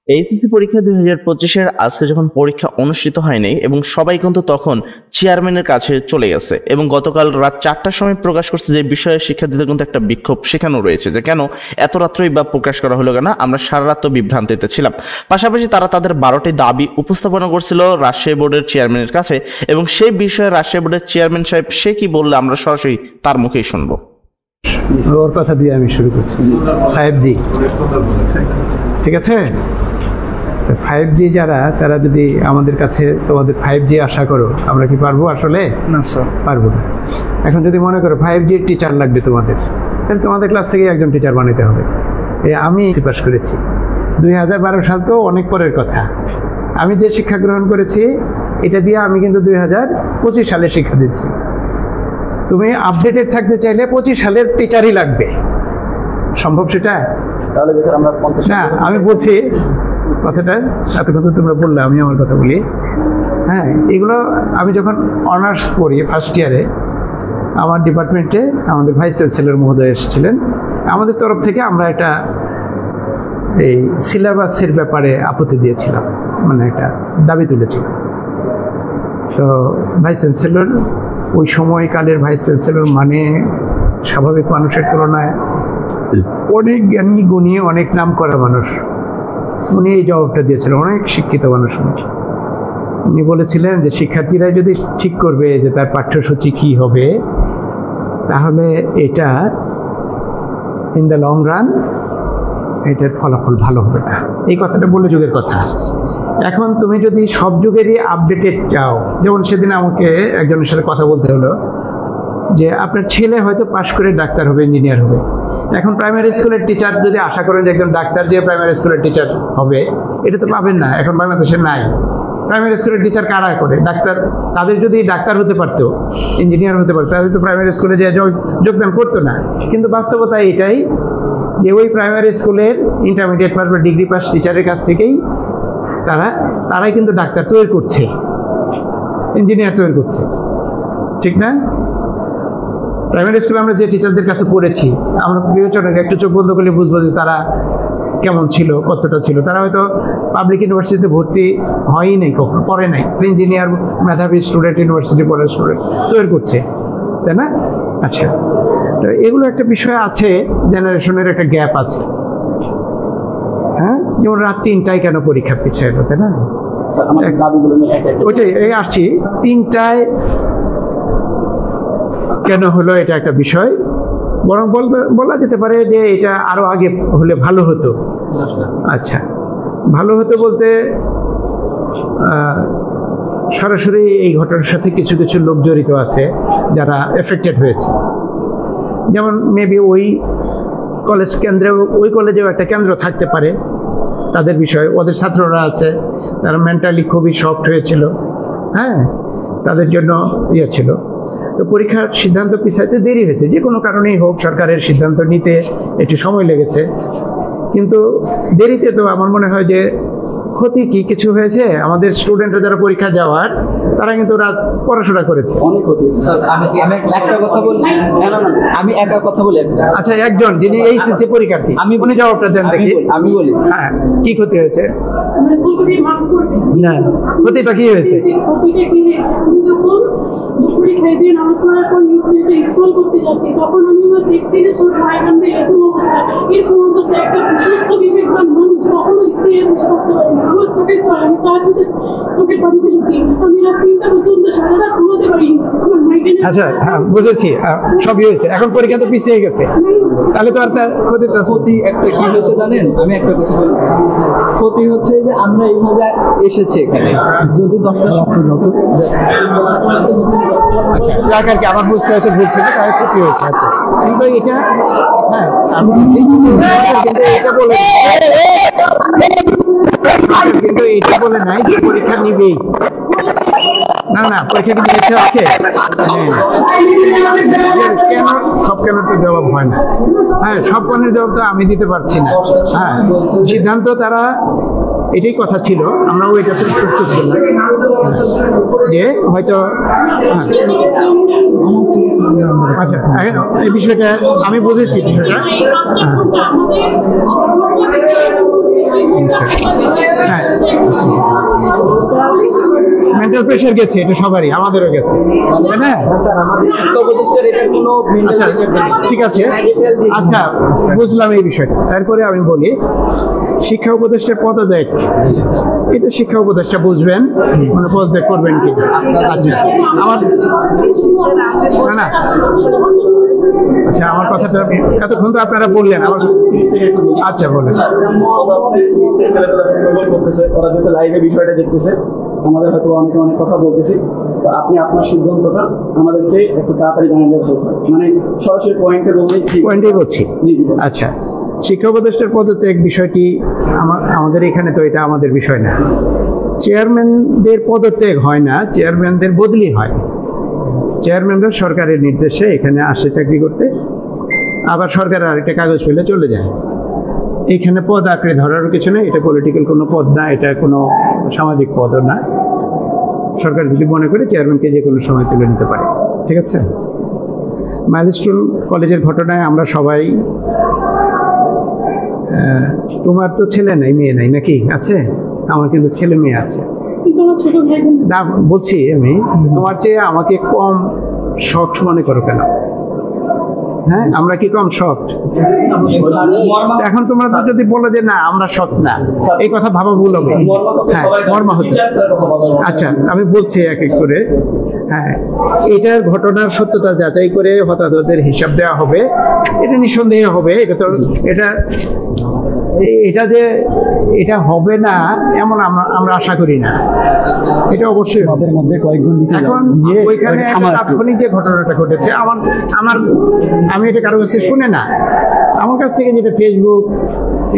HSC পরীক্ষা 2025-এর আজকে যখন পরীক্ষা অনুষ্ঠিত হয়নি এবং সবাই কিন্তু তখন চেয়ারম্যানের কাছে চলে গেছে এবং গতকাল রাত 4টার সময় প্রকাশ করছে যে বিষয়ে শিক্ষার্থীদের কিন্তু একটা বিক্ষোভ সেখানেও রয়েছে যে কেন এত রাত্রেই বা প্রকাশ করা হলো কেন, আমরা সারা রাত তো বিভ্রান্তিতে ছিলাম। পাশাপাশি তারা তাদের 12টি দাবি উপস্থাপনা করছিল রাজশাহী বোর্ডের চেয়ারম্যানের কাছে এবং সেই বিষয়ে রাজশাহী বোর্ডের চেয়ারম্যান সাহেব সে কি বললে আমরা সরাসরি তার মুখেই শুনবো। ওর কথা দিয়ে আমি শুরু করছি। 5G, ঠিক আছে? 5G যারা, তারা যদি আমাদের কাছে তোমাদের 5G আশা করো, আমরা কি পারবো? আসলে না স্যার, পারবো না। এখন যদি মনে করো 5G টিচার লাগবে তোমাদের, তাহলে তোমাদের ক্লাস থেকে একজন টিচার বানাতে হবে। আমি পাস করেছি 2012 সাল, তো অনেক পরের কথা। আমি যে শিক্ষা গ্রহণ করেছি এটা দিয়ে আমি কিন্তু 2025 সালে শিক্ষা দিচ্ছি। তুমি আপডেটেড থাকতে চাইলে 25 সালের টিচারই লাগবে। সম্ভব সেটা? না, আমি বলছি কথাটা, এতক্ষণ তো তোমরা বললে, আমি আমার কথা বলি। হ্যাঁ, এগুলো আমি যখন অনার্স পড়ি ফার্স্ট ইয়ারে, আমার ডিপার্টমেন্টে আমাদের ভাইস চ্যান্সেলর মহোদয় এসেছিলেন। আমাদের তরফ থেকে আমরা একটা এই সিলেবাসের ব্যাপারে আপত্তি দিয়েছিলাম, মানে একটা দাবি তুলেছিলাম। তো ভাইস চ্যান্সেলর, ওই সময়কালের ভাইস চ্যান্সেলর মানে স্বাভাবিক মানুষের তুলনায় অনেক জ্ঞানী গুণী, অনেক নাম করা মানুষ। উনি এই জবাবটা দিয়েছিলেন, অনেক শিক্ষিত মানুষ। উনি বলেছিলেন যে শিক্ষার্থীরা যদি ঠিক করবে যে তার পাঠ্যসূচি কি হবে, তাহলে এটা ইন দ্য লং রান এটার ফলাফল ভালো হবে না। এই কথাটা বলে যুগের কথা। এখন তুমি যদি সব যুগেরই আপডেটেড চাও, যেমন সেদিন আমাকে একজনের সাথে কথা বলতে হলো যে আপনার ছেলে হয়তো পাশ করে ডাক্তার হবে, ইঞ্জিনিয়ার হবে। এখন প্রাইমারি স্কুলের টিচার যদি আশা করেন যে একজন ডাক্তার যে প্রাইমারি স্কুলের টিচার হবে, এটা তো পাবেন না। এখন বাংলাদেশে নাই। প্রাইমারি স্কুলের টিচার কারা করে? ডাক্তার। তাদের যদি ডাক্তার হতে পারতো, ইঞ্জিনিয়ার হতে পারতো, তাহলে তো প্রাইমারি স্কুলে যে যোগদান করতো না। কিন্তু বাস্তবতা এটাই যে ওই প্রাইমারি স্কুলের ইন্টারমিডিয়েট পাস বা ডিগ্রি পাস টিচারের কাছ থেকেই তারাই কিন্তু ডাক্তার তৈরি করছে, ইঞ্জিনিয়ার তৈরি করছে, ঠিক না? প্রাইমারি স্কুলে আমরা যে টিচারদের কাছে পড়েছি, আমরা বিবেচনাকে একটু চোখ বন্ধ করলে বুঝবো যে তারা কেমন ছিল, কতটা ছিল। তারা হয়তো পাবলিক ইউনিভার্সিটিতে ভর্তি হয়ই নাই, কখনো পড়ে নাই। ইঞ্জিনিয়ার মেধাবী স্টুডেন্ট, ইউনিভার্সিটি পড়ার স্টুডেন্ট তৈরি করছে, তাই না? আচ্ছা, তো এগুলো একটা বিষয় আছে, জেনারেশনের একটা গ্যাপ আছে। হ্যাঁ, যেমন রাত 3টায় কেন পরীক্ষা পিছিয়ে এলো, তাই না? ওইটাই আসছি, 3টায় কেন হলো, এটা একটা বিষয়। বরং বলা যেতে পারে যে এটা আরো আগে হলে ভালো হতো। আচ্ছা, ভালো হতো বলতে সরাসরি এই ঘটনার সাথে কিছু কিছু লোক জড়িত আছে যারা এফেক্টেড হয়েছে। যেমন মেবি ওই কলেজ কেন্দ্রে, ওই কলেজেও একটা কেন্দ্র থাকতে পারে তাদের বিষয়ে। ওদের ছাত্ররা আছে, তারা মেন্টালি খুবই শকড হয়েছিল। হ্যাঁ, তাদের জন্য ইয়ে ছিল। তো পরীক্ষার সিদ্ধান্ত পিছাইতে দেরি হয়েছে, যে কোনো কারণেই হোক, সরকারের সিদ্ধান্ত নিতে একটু সময় লেগেছে। কিন্তু দেরিতে তো আমার মনে হয় যে ক্ষতি কি কিছু হয়েছে? আমাদের স্টুডেন্টরা যারা পরীক্ষা যাওয়ার, তারা কিন্তু রাত পড়াশোনা করেছে। অনেক ক্ষতি হয়েছে স্যার। আমি একটা কথা বলি, আমি একা কথা বলি একটা। আচ্ছা, একজন যিনি এইচএসসি পরীক্ষার্থী, উনি জবাবটা দেন দেখি। আমি বলি, হ্যাঁ, কি ক্ষতি হয়েছে? না, ক্ষতিটা কি হয়েছে? ক্ষতিটা কি হয়েছে? আমি যখন দুপুরে খাই দিয়ে নামাজ পড়ার পর নিউজ পেপার স্ক্রল করতে যাচ্ছি, তখন আমি আমার দেখছি যে ছোট ভাই বোনদের এরকম অবস্থা একটা সুস্থ বিবেকবান মানুষ কখনো স্থিরে বসে থাকতে পারে না। আমার চোখের জল, আমি তার চোখের পানি ফেলেছি। আমি রাত 3টা পর্যন্ত সারা রাত ঘুমাতে পারিনি। আমার মাইগ্রেন। আচ্ছা, হ্যাঁ, বুঝেছি, সবই হয়েছে। এখন পরীক্ষা তো পিছিয়ে গেছে, তাহলে তো আর ক্ষতি একটা কি হয়েছে জানেন? আমি একটা কথা বলি, ক্ষতি হচ্ছে যে আমরা এইভাবে এসেছি এখানে, যদি 10টা সরকারকে আমার বুঝতে হয়তো ভুলছে, তাহলে ক্ষতি হয়েছে। আচ্ছা, কিন্তু এটা, হ্যাঁ, কিন্তু এটা বলে নাই যে পরীক্ষা নিবেই। না না, পরীক্ষা কি নিয়েছে? ওকে, কেন সব কেন তো জবাব হয় না? হ্যাঁ, সব কেনের জবাব তো আমি দিতে পারছি না। হ্যাঁ, সিদ্ধান্ত তারা, এটাই কথা ছিল, আমরা ওইটাতে প্রস্তুত ছিলাম যে হয়তো। আচ্ছা, এই বিষয়টা আমি বুঝেছি, বিষয়টা। মেন্টাল প্রেশার গেছে, এটা সবারই, আমাদেরও গেছে, তাই না? স্যার আমাদের শিক্ষা উপদেষ্টার এটার কোনো আচ্ছা ঠিক আছে, আচ্ছা বুঝলাম এই বিষয়টা। তারপরে আমি বলি শিক্ষা উপদেষ্টার পদত্যাগ, এটা শিক্ষা উপদেষ্টা বুঝবেন, মানে পদত্যাগ করবেন কি আচ্ছা আমার না না আচ্ছা আমার কথাটা এতক্ষণ তো আপনারা বললেন, আমার আচ্ছা বলেন। ওরা যেহেতু লাইভে বিষয়টা দেখতেছে, আমাদের হয়তো অনেকে অনেক কথা বলতেছি, তো আপনি আপনার সিদ্ধান্তটা আমাদেরকে একটু তাড়াতাড়ি জানালে ভালো হয়। মানে সরাসরি পয়েন্টেই বলছি। আচ্ছা, শিক্ষা উপদেষ্টার পদত্যাগ বিষয়টি আমাদের এখানে তো এটা আমাদের বিষয় না। চেয়ারম্যানদের পদত্যাগ হয় না, চেয়ারম্যানদের বদলি হয়। চেয়ারম্যানরা সরকারের নির্দেশে এখানে আসে চাকরি করতে, আবার সরকারের আরেকটা কাগজ পেলে চলে যায়। এখানে পদ আঁকড়ে ধরারও কিছু নেই, এটা পলিটিক্যাল কোনো পদ না, এটা কোনো সামাজিক পদও না। সরকার যদি মনে করে চেয়ারম্যানকে যে কোনো সময় তুলে নিতে পারে, ঠিক আছে। মাইলস্টোন কলেজের ঘটনায় আমরা সবাই, তোমার তো ছেলে নাই মেয়ে নাই নাকি? আছে? আমার কিন্তু ছেলে মেয়ে আছে। যা বলছি আমি, তোমার চেয়ে আমাকে কম শখ মনে করো কেন? হ্যাঁ, আমরা কি কম শখ? এখন তোমরা তো যদি বলো যে না আমরা শখ না, এই কথা ভাবা ভুল হবে। হ্যাঁ, মর্মাহত। আচ্ছা আমি বলছি এক এক করে। হ্যাঁ, এটার ঘটনার সত্যতা যাচাই করে হতাহতদের হিসাব দেওয়া হবে, এটা নিঃসন্দেহে হবে। এটা তো এটা যে এটা হবে না এমন আমরা আশা করি না, এটা অবশ্যই হবে। মধ্যে কয়েকজন এখন ওইখানে তাৎক্ষণিক যে ঘটনাটা ঘটেছে, আমি এটা কারো কাছে শুনে না, আমার কাছ থেকে যেটা ফেসবুক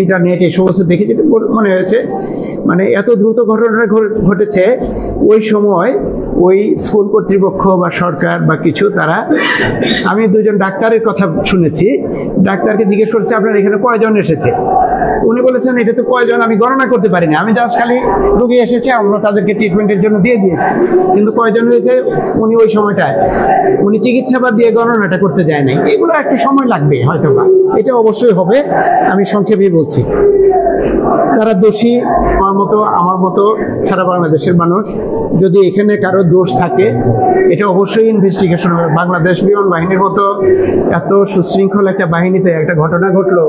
ইন্টারনেট এই সমস্ত দেখে যেটা মনে হয়েছে, মানে এত দ্রুত ঘটনাটা ঘটেছে। ওই সময় ওই স্কুল কর্তৃপক্ষ বা সরকার বা কিছু তারা, আমি দুজন ডাক্তারের কথা শুনেছি, ডাক্তারকে জিজ্ঞেস করছে আপনার এখানে কয়জন এসেছে? উনি বলেছেন এটা তো কয়জন আমি গণনা করতে পারি না, আমি জাস্ট খালি রোগী এসেছে আমরা তাদেরকে ট্রিটমেন্টের জন্য দিয়ে দিয়েছি, কিন্তু কয়জন হয়েছে উনি ওই সময়টায় উনি চিকিৎসাবাদ দিয়ে গণনাটা করতে যায় নাই। এগুলো একটু সময় লাগবে হয়তো বা, এটা অবশ্যই হবে। আমি সংক্ষেপে বলছি, তারা দোষী, আমার মতো সারা বাংলাদেশের মানুষ, যদি এখানে কারো দোষ থাকে এটা অবশ্যই ইনভেস্টিগেশন হবে। বাংলাদেশ বিমান বাহিনীর মতো এত সুশৃঙ্খল একটা বাহিনীতে একটা ঘটনা ঘটলো,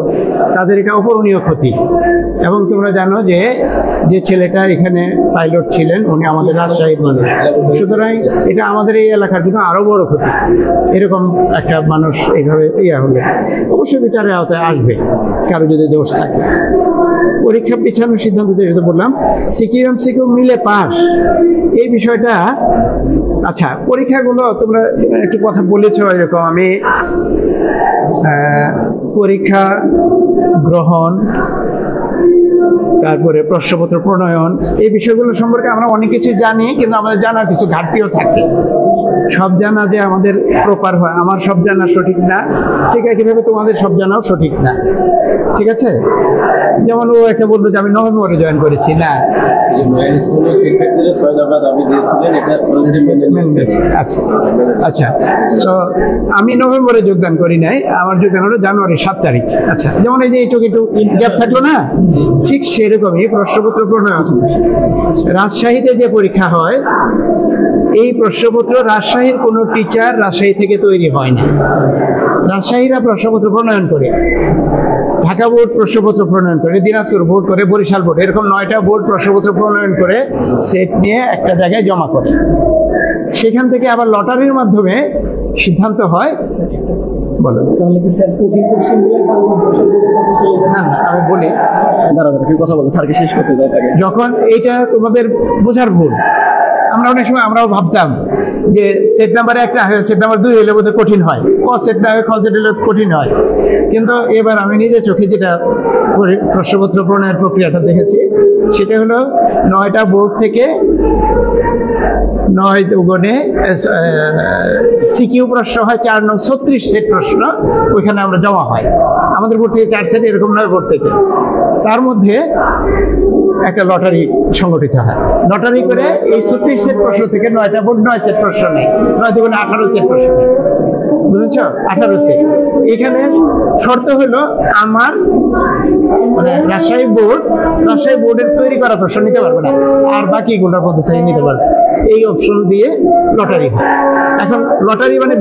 তাদের এটা অপূরণীয় ক্ষতি। এবং তোমরা জানো যে ছেলেটা এখানে পাইলট ছিলেন উনি আমাদের রাজশাহীর মানুষ, সুতরাং এটা আমাদের এই এলাকার জন্য আরো বড় ক্ষতি। এরকম একটা মানুষ এইভাবে হলে অবশ্যই বিচারের আওতায় আসবে কারো যদি দোষ থাকে। পরীক্ষা পিছানোর সিদ্ধান্ত যেটা বললাম, সিকিউ মিলে পাস, এই বিষয়টা। আচ্ছা, পরীক্ষাগুলো তোমরা একটু কথা বলেছ এরকম, আমি পরীক্ষা গ্রহণ, তারপরে প্রশ্নপত্র প্রণয়ন, এই বিষয়গুলো সম্পর্কে আমরা অনেক কিছু জানি, কিন্তু আমাদের জানার কিছু ঘাটতিও থাকে। সব জানা যে আমাদের প্রপার হয়, আমার সব জানা সঠিক না, ঠিক একইভাবে তোমাদের সব জানাও সঠিক না, ঠিক আছে। যেমন ও একটা বললো যে আমি নভেম্বরে জয়েন করেছি, না আচ্ছা আচ্ছা, তো আমি নভেম্বরে যোগদান করি নাই, আমার যোগদান হলো জানুয়ারি 7 তারিখ। আচ্ছা, যেমন এই যে একটু গ্যাপ থাকলো না, ঠিক সেরকমই প্রশ্নপত্র প্রণয়ন। রাজশাহীতে যে পরীক্ষা হয়, এই প্রশ্নপত্র রাজশাহীর কোনো টিচার রাজশাহী থেকে তৈরি হয় না, রাজশাহীরা প্রশ্নপত্র প্রণয়ন করে, ঢাকা বোর্ড প্রশ্নপত্র প্রণয়ন করে, দিনাজপুর বোর্ড করে, বরিশাল বোর্ড, এরকম 9টা বোর্ড প্রশ্নপত্র প্রণয়ন করে সেট নিয়ে একটা জায়গায় জমা করে। সেখান থেকে আবার লটারির মাধ্যমে সিদ্ধান্ত হয়। বলো, আমি বলি কথা বলো, স্যারকে শেষ করতে দেয়। যখন এইটা তোমাদের বোঝার ভুল, আমরা অনেক সময় আমরাও ভাবতাম যে সেট নাম্বার 1 হয়, সেট নাম্বার 2 হলে বোধহয় কঠিন হয়, ক সেট না খ সেট হলে কঠিন হয়। কিন্তু এবার আমি নিজে চোখে যেটা প্রশ্নপত্র প্রণয়নের প্রক্রিয়াটা দেখেছি, সেটা হলো 9টা বোর্ড থেকে 9 দুগুণে সিকিউ প্রশ্ন হয় 4×36 সেট প্রশ্ন, ওইখানে আমরা জমা হয়। আমাদের বোর্ড থেকে 4 সেট, এরকম 9 বোর্ড থেকে, তার মধ্যে একটা লটারি সংগঠিত হয়। লটারি করে এই 36 সেট প্রশ্ন থেকে 9টা বোর্ড 9 সেট প্রশ্ন নেয়, 9 দুগুণে 18 সেট প্রশ্ন, বুঝেছ? 18 সেট। এখানে শর্ত হলো আমার মানে রাজশাহী বোর্ডের তৈরি করা প্রশ্ন নিতে পারবে না, আর বাকিগুলোর মধ্যে থেকে নিতে পারবে। এই অপশন দিয়ে লটারি হয়। এখন লটারি মানে